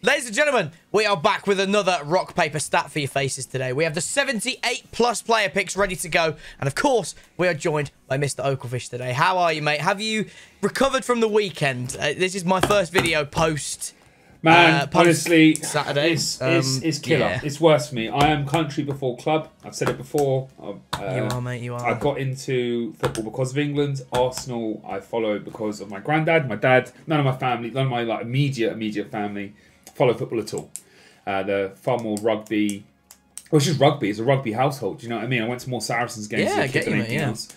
Ladies and gentlemen, we are back with another rock, paper, stat for your faces today. We have the 78+ player picks ready to go. And of course, we are joined by Mr. Oakelfish today. How are you, mate? Have you recovered from the weekend? This is my first video post... Man, honestly, Saturday. It's killer. Yeah. It's worse for me. I am country before club. I've said it before. You are, mate, you are. I got into football because of England. Arsenal, I followed because of my granddad, my dad. None of my family, none of my like immediate family follow football at all. They're far more rugby. Well, it's just rugby. It's a rugby household. Do you know what I mean? I went to more Saracens games Yeah, than a kid than anything else.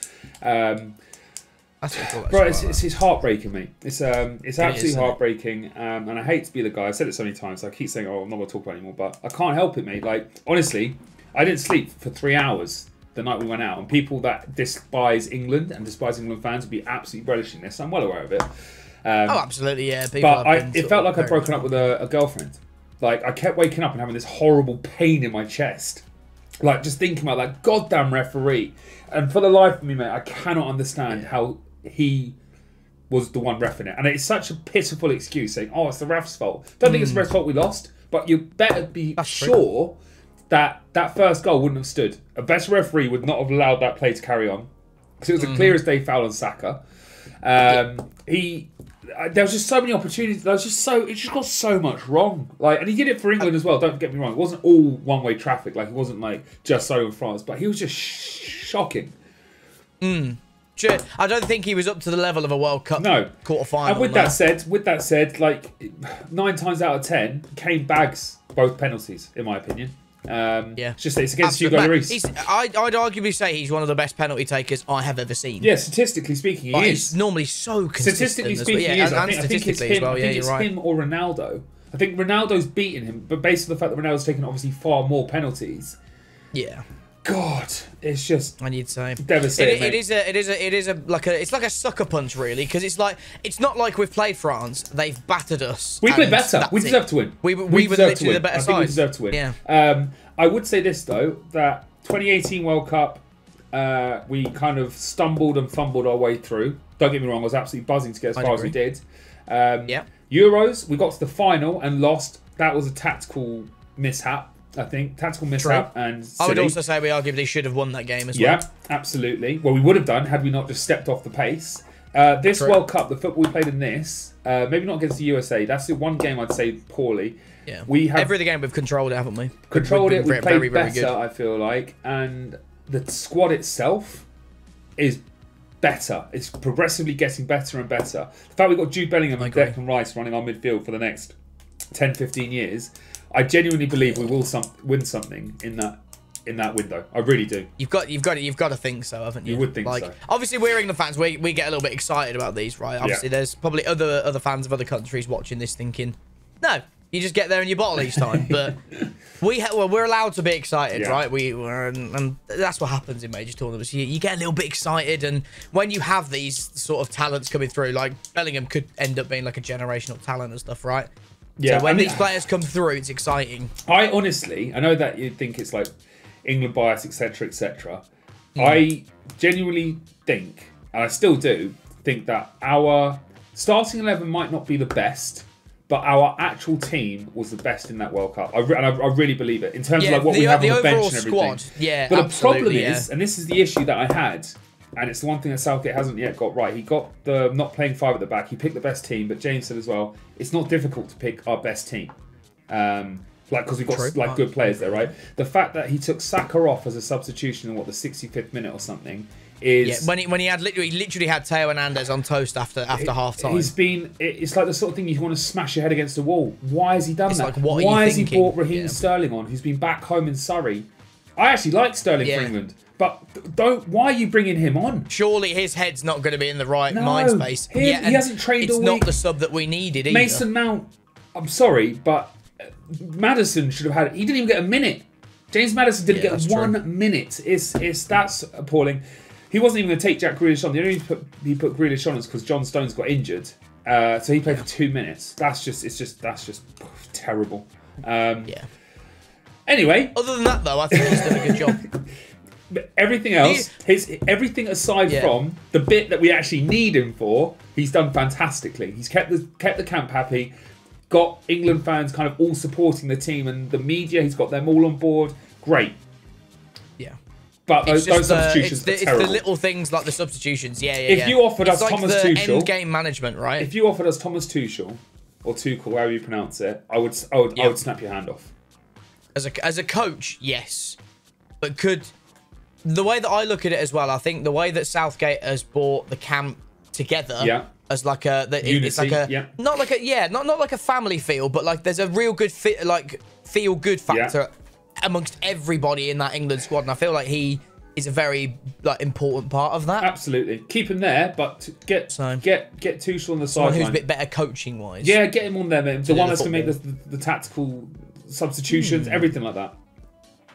Bro, it's heartbreaking, mate. It's absolutely heartbreaking, and I hate to be the guy. I've said it so many times. So I keep saying, "Oh, I'm not going to talk about it anymore," but I can't help it, mate. Like honestly, I didn't sleep for 3 hours the night we went out, and people that despise England and despise England fans would be absolutely relishing this. I'm well aware of it. Oh, absolutely, yeah. It felt like I'd broken up with a girlfriend. Like I kept waking up and having this horrible pain in my chest. Like just thinking about that goddamn referee, and for the life of me, mate, I cannot understand how he was the one reffing it. And it's such a pitiful excuse saying, oh, it's the ref's fault. Don't think it's the ref's fault we lost, but you better be sure that that first goal wouldn't have stood. A better referee would not have allowed that play to carry on. Because it was a clear as day foul on Saka. There was just so many opportunities. It just got so much wrong. Like, and he did it for England as well. Don't get me wrong. It wasn't all one-way traffic. Like, it wasn't like just so in France. But he was just shocking. I don't think he was up to the level of a World Cup quarter-final. And with that said, like 9 times out of 10, Kane bags both penalties, in my opinion. It's just it's against Hugo Lloris. I'd arguably say he's one of the best penalty takers I have ever seen. Yeah, statistically speaking, he is. He's normally so consistent. Statistically speaking, he is. I think it's him. I think it's him or Ronaldo. I think Ronaldo's beaten him, but based on the fact that Ronaldo's taken obviously far more penalties. Yeah. God, it's just. And you'd say devastating. It's like a sucker punch, really, because it's not like we've played France. They've battered us. We played better. We deserve to win. We were literally the better side. I think we deserve to win. Yeah. I would say this though, that 2018 World Cup, we kind of stumbled and fumbled our way through. Don't get me wrong, I was absolutely buzzing to get as far as we did. Euros, we got to the final and lost. That was a tactical mishap. I think tactical mishap. And silly. I would also say we arguably should have won that game as well. Yeah, absolutely. Well, we would have done had we not just stepped off the pace. This World Cup, the football we played in this, maybe not against the USA. That's the one game I'd say poorly. Yeah, every other game we've controlled it, haven't we? Controlled it. We played better, I feel like, and the squad itself is better. It's progressively getting better and better. The fact we've got Jude Bellingham and Declan Rice running our midfield for the next 10-15 years. I genuinely believe we will win something in that window. I really do. You've got to think so, haven't you? You would think so. Obviously, we're England fans. We get a little bit excited about these, right? Obviously, there's probably other fans of other countries watching this thinking, no, you just get there and you bottle each time. But we're allowed to be excited, right? And that's what happens in major tournaments. You get a little bit excited, and when you have these sort of talents coming through, like Bellingham could end up being like a generational talent and stuff, right? Yeah, so when these players come through, it's exciting. I know that you think it's like England bias, etc., etc. I genuinely think, and I still do, think that our starting 11 might not be the best, but our actual team was the best in that World Cup. I really believe it in terms of like what we have on the bench and everything. Yeah, but the problem is, and this is the issue that I had. And it's the one thing that Southgate hasn't yet got right. He got the not playing 5 at the back. He picked the best team, but James said as well, it's not difficult to pick our best team. Because we've got good players there, right? The fact that he took Saka off as a substitution in the 65th minute or something is when he had literally had Theo Hernandez on toast after half time. It's like the sort of thing you want to smash your head against a wall. Why has he done that? Like, why has he brought Raheem Sterling on, who's been back home in Surrey? I actually like Sterling for England. But why are you bringing him on? Surely his head's not going to be in the right mind space. He hasn't trained all week. It's not the sub that we needed either. Mason Mount, I'm sorry, but Maddison should have had it. He didn't even get a minute. James Maddison didn't get 1 minute. That's appalling. He wasn't even going to take Jack Grealish on. The only reason he put Grealish on is because John Stones got injured. So he played for 2 minutes. That's just terrible. Anyway. Other than that, though, I think he's done a good job. Everything else, everything aside from the bit that we actually need him for, he's done fantastically. He's kept the camp happy, got England fans kind of all supporting the team and the media. He's got them all on board. Great. Yeah. But those substitutions are terrible. It's the little things like the substitutions. Yeah. If you offered us Thomas Tuchel, end game management, right? If you offered us Thomas Tuchel or Tuchel, however you pronounce it, I would snap your hand off. As a coach, yes, but the way that I look at it as well, I think the way that Southgate has brought the camp together, as like it's like a not like a family feel, but like there's a real good feel good factor amongst everybody in that England squad, and I feel like he is a very important part of that. Absolutely, keep him there, but get Tuchel on the sideline. Who's a bit better coaching wise. Yeah, get him on there, man. The one that's gonna make the tactical substitutions, everything like that.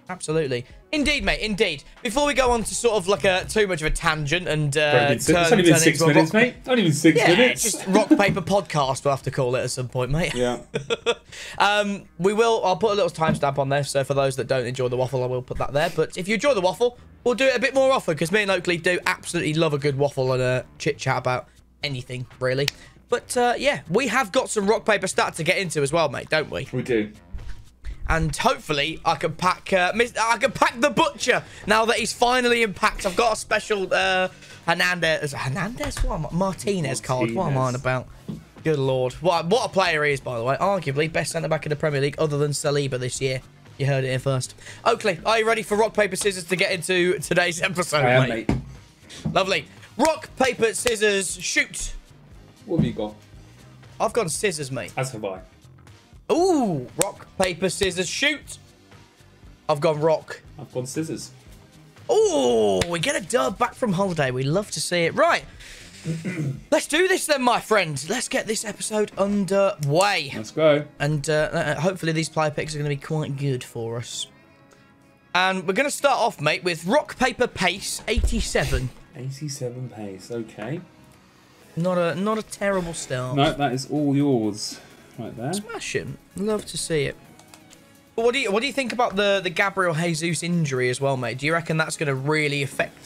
Absolutely. Indeed, mate. Indeed. Before we go on to sort of like too much of a tangent and it's only been 6 minutes, mate. Only been 6 minutes. Just rock paper podcast. We'll have to call it at some point, mate. Yeah. I'll put a little timestamp on there. So for those that don't enjoy the waffle, I will put that there. But if you enjoy the waffle, we'll do it a bit more often because me and Oakley do absolutely love a good waffle and a chit chat about anything really. But yeah, we have got some rock paper stats to get into as well, mate, don't we? We do. And hopefully I can pack the butcher now that he's finally in packs. I've got a special Martinez card. What am I on about? Good lord. What a player he is, by the way. Arguably best centre-back in the Premier League other than Saliba this year. You heard it here first. Oakley, are you ready for rock, paper, scissors to get into today's episode, I am, mate? Lovely. Rock, paper, scissors, shoot. What have you got? I've gone scissors, mate. As have I. Ooh, rock, paper, scissors, shoot. I've gone rock. I've gone scissors. Ooh, we get a dub back from holiday. We love to see it. Right. Let's do this then, my friend. Let's get this episode underway. Let's go. And hopefully these player picks are going to be quite good for us. And we're going to start off, mate, with rock, paper, pace, 87. 87 pace, okay. Not a terrible start. No, that is all yours. Right there. Smashing. Love to see it. But what do you think about the Gabriel Jesus injury as well, mate? Do you reckon that's going to really affect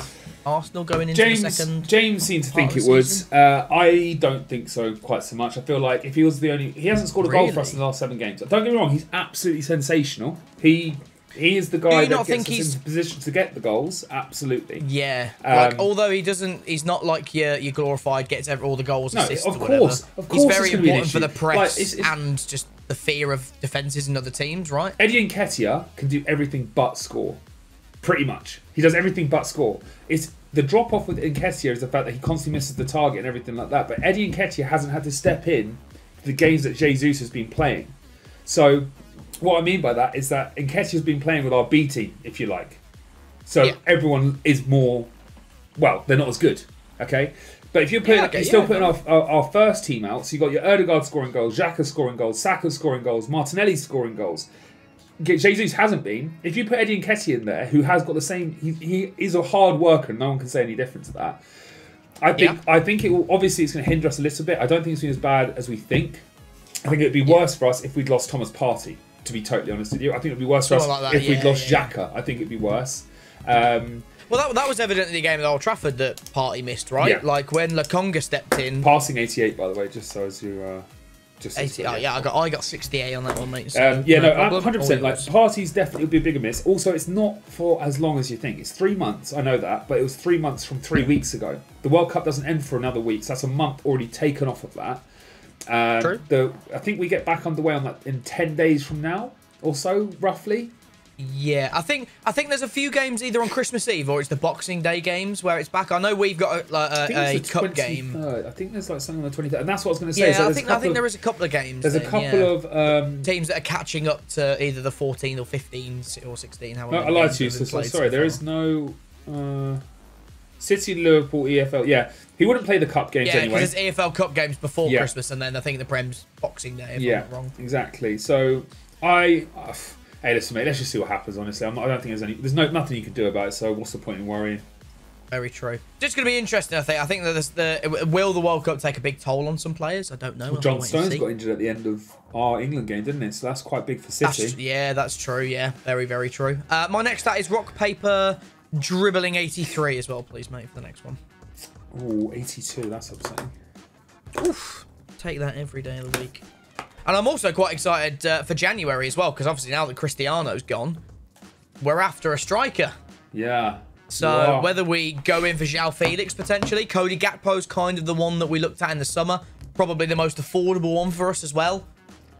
Arsenal going into the second? James seemed to think it was. I don't think so quite so much. I feel like if he was the only, he hasn't scored a goal for us in the last 7 games. Don't get me wrong, he's absolutely sensational. He is the guy that gets us into position to get the goals. Absolutely. Yeah. Like, although he's not like your glorified gets all the goals, assists. Of course. He's very important for the press and just the fear of defences in other teams, right? Eddie Nketiah can do everything but score. Pretty much. He does everything but score. It's the drop off with Nketiah is the fact that he constantly misses the target and everything like that. But Eddie Nketiah hasn't had to step in the games that Jesus has been playing. So what I mean by that is that Nketiah's been playing with our B team, if you like. So everyone is more, well, they're not as good, okay? But if you're still putting our first team out, so you've got your Ødegaard scoring goals, Xhaka scoring goals, Saka scoring goals, Martinelli scoring goals. Jesus hasn't been. If you put Eddie Nketiah in there, who has got the same, he is a hard worker, no one can say any different to that. I think it will, obviously it's going to hinder us a little bit. I don't think it's been as bad as we think. I think it would be worse for us if we'd lost Thomas Partey, to be totally honest with you. I think it would be worse for us if we'd lost Xhaka. I think it'd be worse. Well, that was evident in the game at Old Trafford that Partey missed, right? Yeah. Like when Lokonga stepped in. Passing 88, by the way, just so as you... just 80, I got 68 on that one, mate. So 100%. Like Partey's definitely would be a bigger miss. Also, it's not for as long as you think. It's 3 months. I know that, but it was 3 months from 3 weeks ago. The World Cup doesn't end for another week, so that's a month already taken off of that. True. I think we get back underway on that in 10 days from now, or so, roughly. Yeah, I think there's a few games either on Christmas Eve or it's the Boxing Day games where it's back. I know we've got a cup game. I think there's like something on the 23rd, and that's what I was going to say. Yeah, so I think there is a couple of games. There's a couple of teams that are catching up to either the 14 or 15 or 16. No, I lied to you. So sorry, there is no City, Liverpool, EFL. Yeah, he wouldn't play the cup games anyway. Yeah, because there's EFL Cup games before Christmas, and then I think the Prem's Boxing Day. If I'm not wrong. Exactly. So hey, listen, mate. Let's just see what happens. Honestly, I don't think there's nothing you can do about it. So, what's the point in worrying? Very true. Just going to be interesting. I think that will the World Cup take a big toll on some players? I don't know. Well, John Stones got injured at the end of our England game, didn't it? So that's quite big for City. That's true. Yeah, very, very true. My next stat is rock, paper, dribbling 83 as well, please, mate, for the next one. Oh, 82. That's upsetting. Oof. Take that every day of the week. And I'm also quite excited for January as well, because obviously now that Cristiano's gone, we're after a striker. Yeah. So whether we go in for João Felix potentially, Cody Gakpo's kind of the one that we looked at in the summer. Probably the most affordable one for us as well.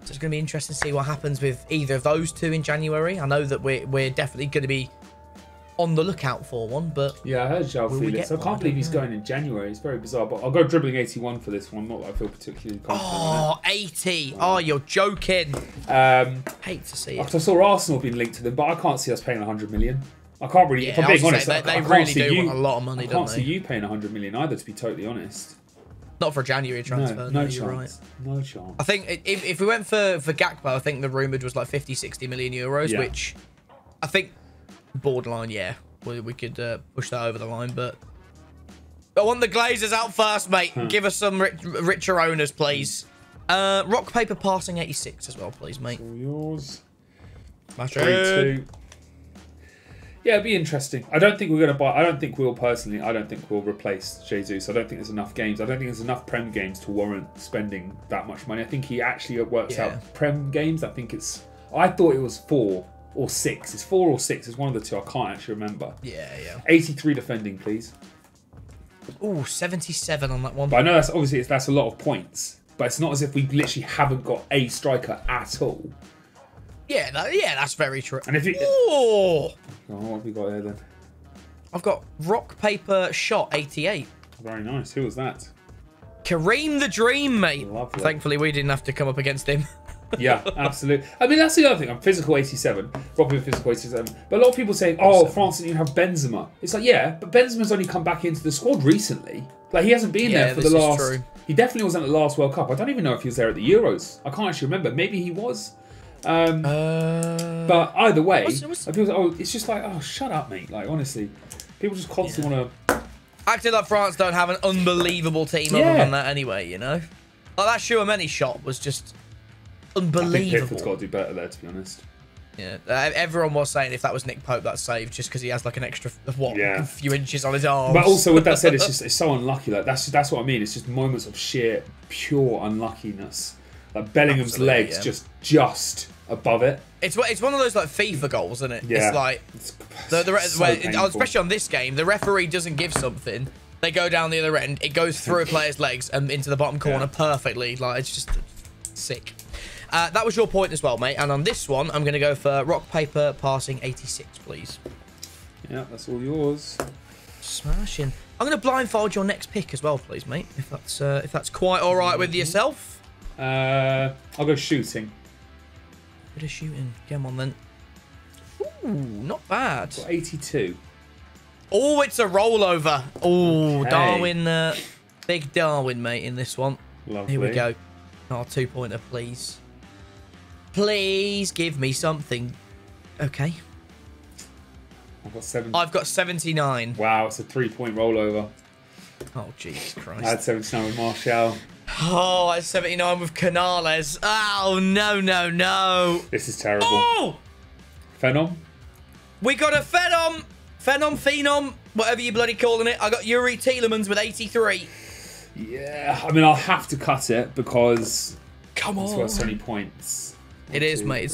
So it's going to be interesting to see what happens with either of those two in January. I know that we're definitely going to be on the lookout for one, but yeah, I heard João Felix. I can't believe he's going in January. It's very bizarre, but I'll go dribbling 81 for this one. Not that I feel particularly confident. Oh, 80. Oh, you're joking. Hate to see it. I saw Arsenal being linked to them, but I can't see us paying 100 million. I can't really, if I'm being honest, they really do want a lot of money, don't they? I can't see you paying 100 million either, to be totally honest. Not for a January transfer. No you're chance. Right. No chance. I think if we went for Gakpo, I think the rumoured was like 50, 60 million euros, which I think borderline, yeah. We could push that over the line, but I want the Glazers out first, mate. Give us some richer owners, please. Rock, paper, passing 86 as well, please, mate. All yours. Smash it. Yeah, it'd be interesting. I don't think we're going to buy... I don't think we'll replace Jesus. I don't think there's enough games. I don't think there's enough Prem games to warrant spending that much money. I think he actually works out Prem games. I think it's... I thought it was 4 or 6. It's 4 or 6. It's one of the two. I can't actually remember. Yeah. 83 defending, please. Oh, 77 on that one. But I know that's a lot of points. But it's not as if we literally haven't got a striker at all. Yeah, that's very true. And if you... Oh, what have we got here then? I've got rock, paper, shot 88. Very nice. Who was that? Kareem the Dream, mate. Lovely. Thankfully, we didn't have to come up against him. Yeah, absolutely. I mean, that's the other thing. I'm physical 87. Robbie physical 87. But a lot of people say, oh, France didn't even have Benzema. It's like, yeah, but Benzema's only come back into the squad recently. Like, he hasn't been there for the last... True. He definitely wasn't at the last World Cup. I don't even know if he was there at the Euros. I can't actually remember. Maybe he was. But either way, people say, oh, it's just like, oh, shut up, mate. Like, honestly, people just constantly want to... Acting like France don't have an unbelievable team other than that anyway, you know? Like, that Chouameni shot was just unbelievable. I think Pickford's got to do better there, to be honest. Yeah, everyone was saying if that was Nick Pope, that saved just because he has like an extra, a few inches on his arm. But also, with that said, it's so unlucky. Like, that's what I mean. It's just moments of sheer, pure unluckiness. Like, Bellingham's legs just above it. It's one of those like FIFA goals, isn't it? Yeah. It's like especially on this game, the referee doesn't give something. They go down the other end. It goes through a player's legs and into the bottom corner perfectly. Like, it's just sick. That was your point as well, mate. And on this one, I'm going to go for rock, paper, passing 86, please. Yeah, that's all yours. Smashing. I'm going to blindfold your next pick as well, please, mate. If that's quite all right with yourself. I'll go shooting. Bit of shooting. Come on, then. Ooh, not bad. Got 82. Oh, it's a rollover. Oh, okay. Darwin. Big Darwin, mate, in this one. Lovely. Here we go. Oh, 2-pointer, please. Please give me something. Okay. I've got 79. Wow, it's a 3-point rollover. Oh, Jesus Christ. I had 79 with Martial. Oh, I had 79 with Canales. Oh, no. This is terrible. Oh! PHENOM? We got a Phenom, whatever you bloody calling it. I got Yuri Tielemans with 83. Yeah, I mean, I'll have to cut it because come on, it's worth 20 points. It is, mate.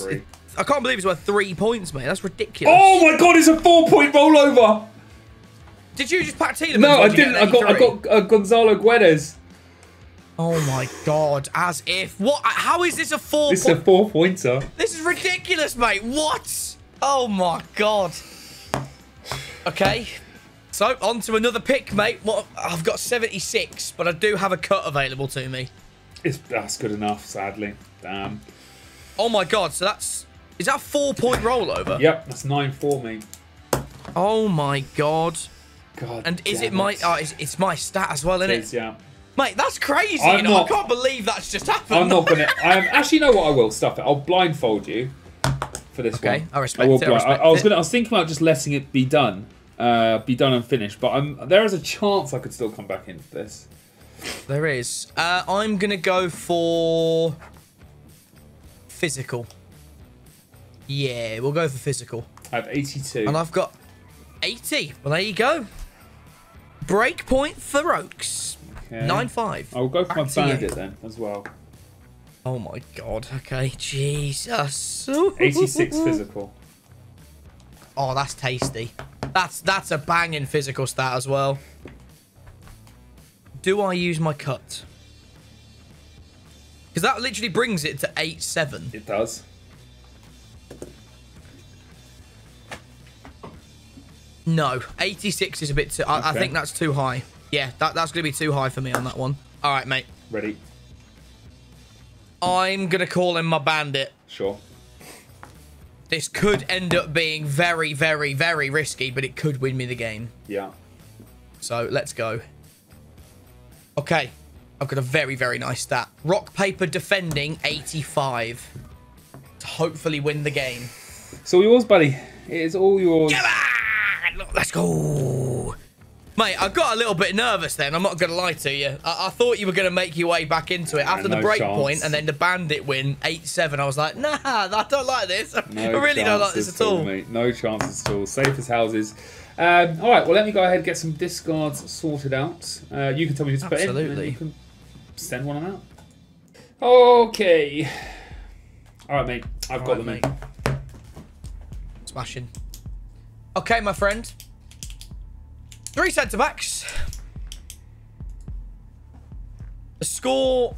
I can't believe it's worth 3 points, mate. That's ridiculous. Oh my god, it's a 4-point rollover. Did you just pack Tielemans? No, I didn't. I got Gonzalo Guedes. Oh my god, as if. What? How is this a 4-point? This is a 4-pointer. This is ridiculous, mate. What? Oh my god. Okay. So, on to another pick, mate. What? I've got 76, but I do have a cut available to me. That's good enough, sadly. Damn. Oh my god, so is that a 4-point rollover? Yep, that's 9-4, mate. Oh my god. God. And is it my... Oh, it's my stat as well, isn't it? It is, yeah. Mate, that's crazy. I can't believe that's just happened. I'm not going to... Actually, you know what? I will. Stuff it. I'll blindfold you for this one. Okay, I respect it. I was thinking about just letting it be done. And finished. But there is a chance I could still come back into this. There is. I'm going to go for... physical. Yeah, we'll go for physical. I have 82. And I've got 80. Well, there you go. Break point for Oaks. Okay. 9-5. I'll go for my bandit then as well. Oh my god. Okay, Jesus. 86 physical. Oh, that's tasty. That's a banging physical stat as well. Do I use my cut? Because that literally brings it to 8-7. It does. No, 86 is a bit too... I think that's too high. Yeah, that's going to be too high for me on that one. All right, mate. Ready. I'm going to call him my bandit. Sure. This could end up being very, very, very risky, but it could win me the game. Yeah. So, let's go. Okay. I've got a very, very nice stat. Rock, paper, defending, 85. To hopefully win the game. It's all yours, buddy. It is all yours. Come on! Let's go. Mate, I got a little bit nervous then. I'm not going to lie to you. I thought you were going to make your way back into it. After the break point and then the bandit win, 8-7, I was like, nah, I don't like this. I really don't like this at all. Mate. No chances at all. Safe as houses. All right, well, let me go ahead and get some discards sorted out. You can tell me who to put in. Absolutely. You can send one out. Okay. All right, mate. I've got them, mate. Smashing. Okay, my friend. 3 centre-backs. The score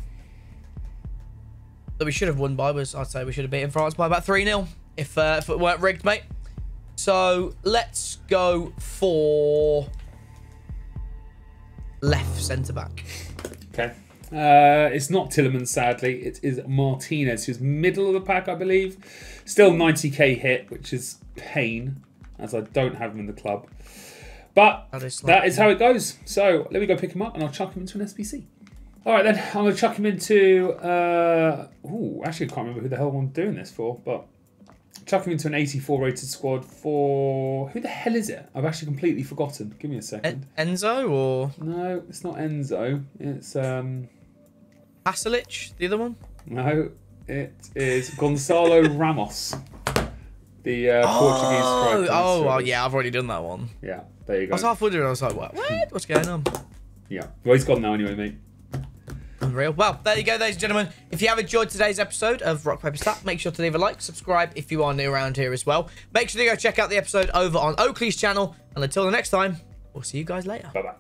that we should have won by was, I'd say we should have beaten France by about 3-0 if it weren't rigged, mate. So let's go for left centre-back. Okay. It's not Tielemans, sadly. It is Martinez, who's middle of the pack, I believe. Still 90k hit, which is pain, as I don't have him in the club. But that is how it goes. So let me go pick him up and I'll chuck him into an SBC. All right, then. I'm going to chuck him into... actually, I can't remember who the hell I'm doing this for, but... Chuck him into an 84 rated squad for... Who the hell is it? I've actually completely forgotten. Give me a second. Enzo or... No, it's not Enzo. It's... Pasalic, the other one? No, it is Gonçalo Ramos. The Portuguese striker. Oh, yeah, I've already done that one. Yeah, there you go. I was half wondering, I was like, what? What's going on? Yeah, well, he's gone now anyway, mate. Unreal. Well, there you go, ladies and gentlemen. If you have enjoyed today's episode of Rock, Paper, Stat, make sure to leave a like, subscribe if you are new around here as well. Make sure to go check out the episode over on Oakley's channel. And until the next time, we'll see you guys later. Bye-bye.